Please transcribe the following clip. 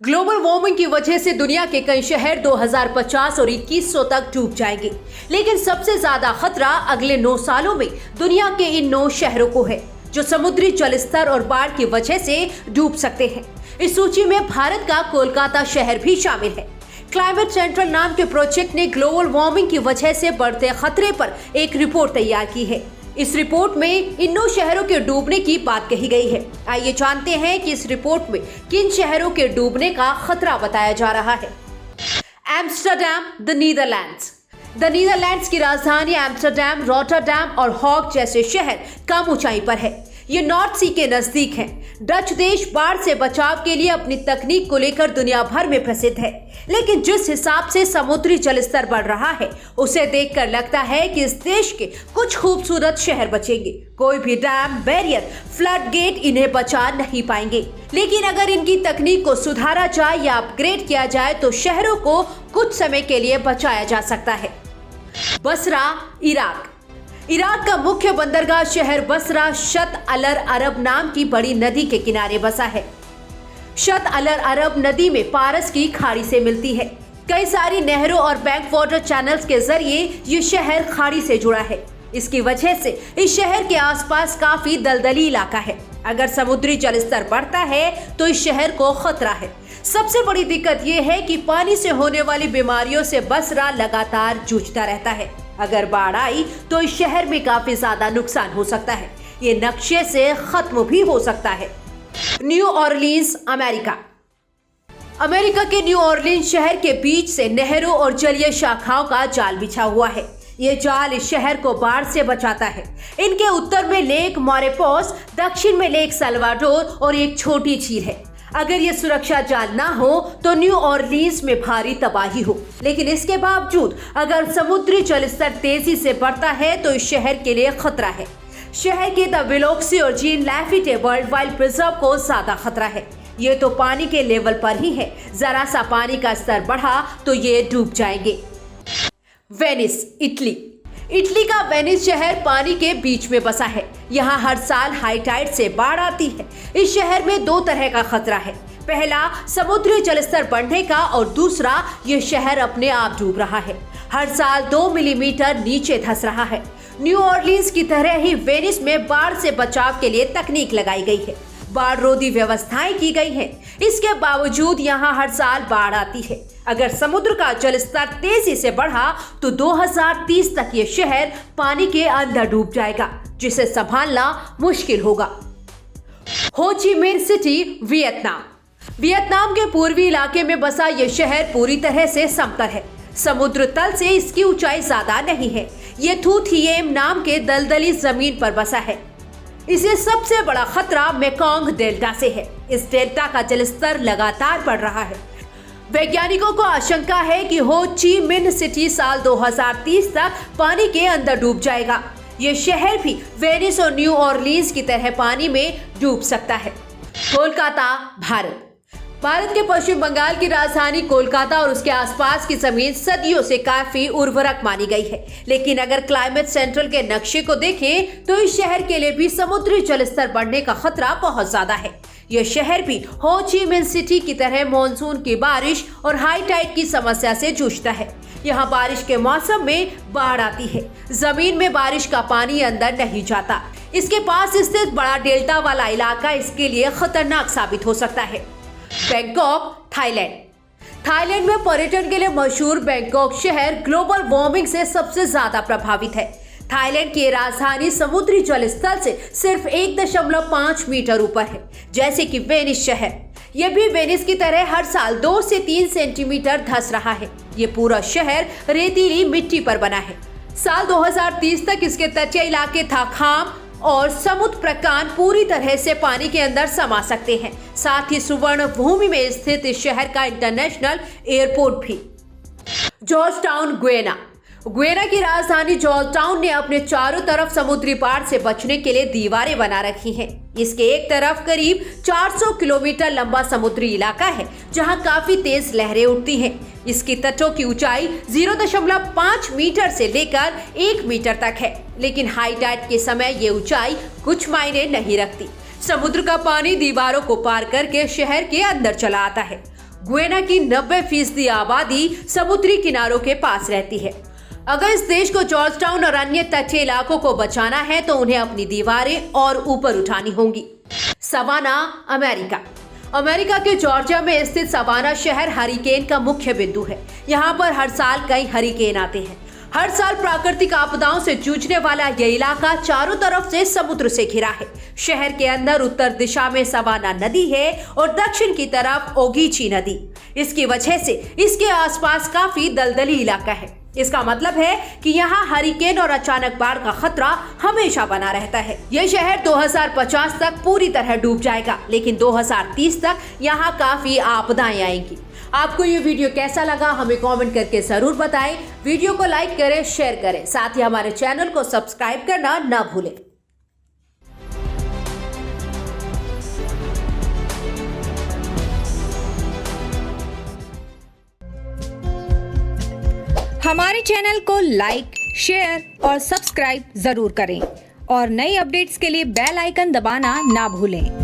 Global warming की वजह से दुनिया के कई शहर 2050 और 2100 तक डूब जाएंगे, लेकिन सबसे ज्यादा खतरा अगले 9 सालों में दुनिया के इन 9 शहरों को है जो समुद्री जलस्तर और बाढ़ की वजह से डूब सकते हैं। इस सूची में भारत का कोलकाता शहर भी शामिल है। क्लाइमेट सेंट्रल नाम के प्रोजेक्ट ने ग्लोबल वार्मिंग की वजह से बढ़ते खतरे पर एक रिपोर्ट तैयार की है। इस रिपोर्ट में इन 9 शहरों के डूबने की बात कही गई है। आइए जानते हैं कि इस रिपोर्ट में किन शहरों के डूबने का खतरा बताया जा रहा है। एम्स्टर्डम, द नीदरलैंड्स की राजधानी एम्स्टर्डम, रॉटरडैम और हॉग जैसे शहर कम ऊंचाई पर है। ये नॉर्थ सी के नजदीक है। डच देश बाढ़ से बचाव के लिए अपनी तकनीक को लेकर दुनिया भर में प्रसिद्ध है, लेकिन जिस हिसाब से समुद्री जलस्तर बढ़ रहा है उसे देखकर लगता है कि इस देश के कुछ खूबसूरत शहर बचेंगे। कोई भी डैम, बैरियर, फ्लड गेट इन्हें बचा नहीं पाएंगे, लेकिन अगर इनकी तकनीक को सुधारा जाए या अपग्रेड किया जाए तो शहरों को कुछ समय के लिए बचाया जा सकता है। बसरा, इराक का मुख्य बंदरगाह शहर बसरा शत अल अरब नाम की बड़ी नदी के किनारे बसा है। शत अल अरब नदी में पारस की खाड़ी से मिलती है। कई सारी नहरों और बैक वाटर चैनल्स के जरिए ये शहर खाड़ी से जुड़ा है। इसकी वजह से इस शहर के आसपास काफी दलदली इलाका है। अगर समुद्री जलस्तर बढ़ता है तो इस शहर को खतरा है। सबसे बड़ी दिक्कत ये है कि पानी से होने वाली बीमारियों से बसरा लगातार जूझता रहता है। अगर बाढ़ आई तो इस शहर में काफी ज्यादा नुकसान हो सकता है। ये नक्शे से खत्म भी हो सकता है। न्यू ऑरलीन्स, अमेरिका के न्यू ऑरलीन्स शहर के बीच से नहरों और जलीय शाखाओं का जाल बिछा हुआ है। ये जाल इस शहर को बाढ़ से बचाता है। इनके उत्तर में लेक मोरेपोस, दक्षिण में लेक साल्वाडोर और एक छोटी झील है। अगर ये सुरक्षा जाल ना हो तो न्यू ऑरलीन्स में भारी तबाही हो, लेकिन इसके बावजूद अगर समुद्री जलस्तर तेजी से बढ़ता है तो इस शहर के लिए खतरा है। शहर के द विलोक्सी और जीन लैफिटे वर्ल्ड वाइल्ड प्रिजर्व को ज्यादा खतरा है। ये तो पानी के लेवल पर ही है, जरा सा पानी का स्तर बढ़ा तो ये डूब जाएंगे। वेनिस, इटली का वेनिस शहर पानी के बीच में बसा है। यहाँ हर साल हाई टाइड से बाढ़ आती है। इस शहर में 2 तरह का खतरा है। पहला, समुद्री जलस्तर बढ़ने का, और दूसरा, ये शहर अपने आप डूब रहा है। हर साल 2 मिलीमीटर नीचे धंस रहा है। न्यू ऑरलीन्स की तरह ही वेनिस में बाढ़ से बचाव के लिए तकनीक लगाई गई है। बाढ़ रोधी व्यवस्थाएं की गई हैं। इसके बावजूद यहाँ हर साल बाढ़ आती है। अगर समुद्र का जलस्तर तेजी से बढ़ा तो 2030 तक ये शहर पानी के अंदर डूब जाएगा, जिसे संभालना मुश्किल होगा। हो ची मिन्ह सिटी, वियतनाम के पूर्वी इलाके में बसा ये शहर पूरी तरह से समतल है। समुद्र तल से इसकी ऊंचाई ज्यादा नहीं है। ये थू थिएम नाम के दलदली जमीन पर बसा है। इसे सबसे बड़ा खतरा मेकोंग डेल्टा से है। इस डेल्टा का जलस्तर लगातार बढ़ रहा है। वैज्ञानिकों को आशंका है कि हो ची मिन्ह सिटी साल 2030 तक पानी के अंदर डूब जाएगा। ये शहर भी वेनिस और न्यू ऑरलीन्स की तरह पानी में डूब सकता है। कोलकाता, भारत के पश्चिम बंगाल की राजधानी कोलकाता और उसके आसपास की जमीन सदियों से काफी उर्वरक मानी गई है, लेकिन अगर क्लाइमेट सेंट्रल के नक्शे को देखें तो इस शहर के लिए भी समुद्री जलस्तर बढ़ने का खतरा बहुत ज्यादा है। यह शहर भी हो ची मिन्ह सिटी की तरह मॉनसून की बारिश और हाई टाइड की समस्या से जूझता है। यहाँ बारिश के मौसम में बाढ़ आती है। जमीन में बारिश का पानी अंदर नहीं जाता। इसके पास स्थित बड़ा डेल्टा वाला इलाका इसके लिए खतरनाक साबित हो सकता है। बैंकॉक, थाईलैंड में पर्यटन के लिए मशहूर बैंकॉक शहर ग्लोबल वार्मिंग से सबसे ज्यादा प्रभावित है। थाईलैंड की राजधानी समुद्री जलस्तर से सिर्फ 1.5 मीटर ऊपर है, जैसे कि वेनिस शहर। यह भी वेनिस की तरह हर साल 2 से 3 सेंटीमीटर धंस रहा है। ये पूरा शहर रेतीली मिट्टी पर बना है। साल 2030 तक इसके तटीय इलाके थाखाम और समुद्र प्रकांड पूरी तरह से पानी के अंदर समा सकते हैं। साथ ही सुवर्ण भूमि में स्थित इस शहर का इंटरनेशनल एयरपोर्ट भी। जॉर्जटाउन, गुयेना की राजधानी जॉर्जटाउन ने अपने चारों तरफ समुद्री बाढ़ से बचने के लिए दीवारें बना रखी हैं। इसके एक तरफ करीब 400 किलोमीटर लंबा समुद्री इलाका है, जहां काफी तेज लहरें उठती हैं। इसकी तटों की ऊंचाई 0.5 मीटर से लेकर 1 मीटर तक है, लेकिन हाई टाइड के समय ये ऊंचाई कुछ मायने नहीं रखती। समुद्र का पानी दीवारों को पार करके शहर के अंदर चला आता है। गुयाना की 90% आबादी समुद्री किनारों के पास रहती है। अगर इस देश को जॉर्ज टाउन और अन्य तटीय इलाकों को बचाना है तो उन्हें अपनी दीवारें और ऊपर उठानी होंगी। सवाना, अमेरिका के जॉर्जिया में स्थित सवाना शहर हरिकेन का मुख्य बिंदु है। यहाँ पर हर साल कई हरिकेन आते हैं। हर साल प्राकृतिक आपदाओं से जूझने वाला यह इलाका चारों तरफ से समुद्र से घिरा है। शहर के अंदर उत्तर दिशा में सवाना नदी है और दक्षिण की तरफ ओगीची नदी। इसकी वजह से इसके आसपास काफी दलदली इलाका है। इसका मतलब है कि यहाँ हरिकेन और अचानक बाढ़ का खतरा हमेशा बना रहता है। यह शहर 2050 तक पूरी तरह डूब जाएगा, लेकिन 2030 तक यहाँ काफी आपदाएं आएंगी। आपको ये वीडियो कैसा लगा हमें कमेंट करके जरूर बताएं। वीडियो को लाइक करें, शेयर करें, साथ ही हमारे चैनल को सब्सक्राइब करना ना भूलें। हमारे चैनल को लाइक, शेयर और सब्सक्राइब जरूर करें और नई अपडेट्स के लिए बेल आइकन दबाना ना भूलें।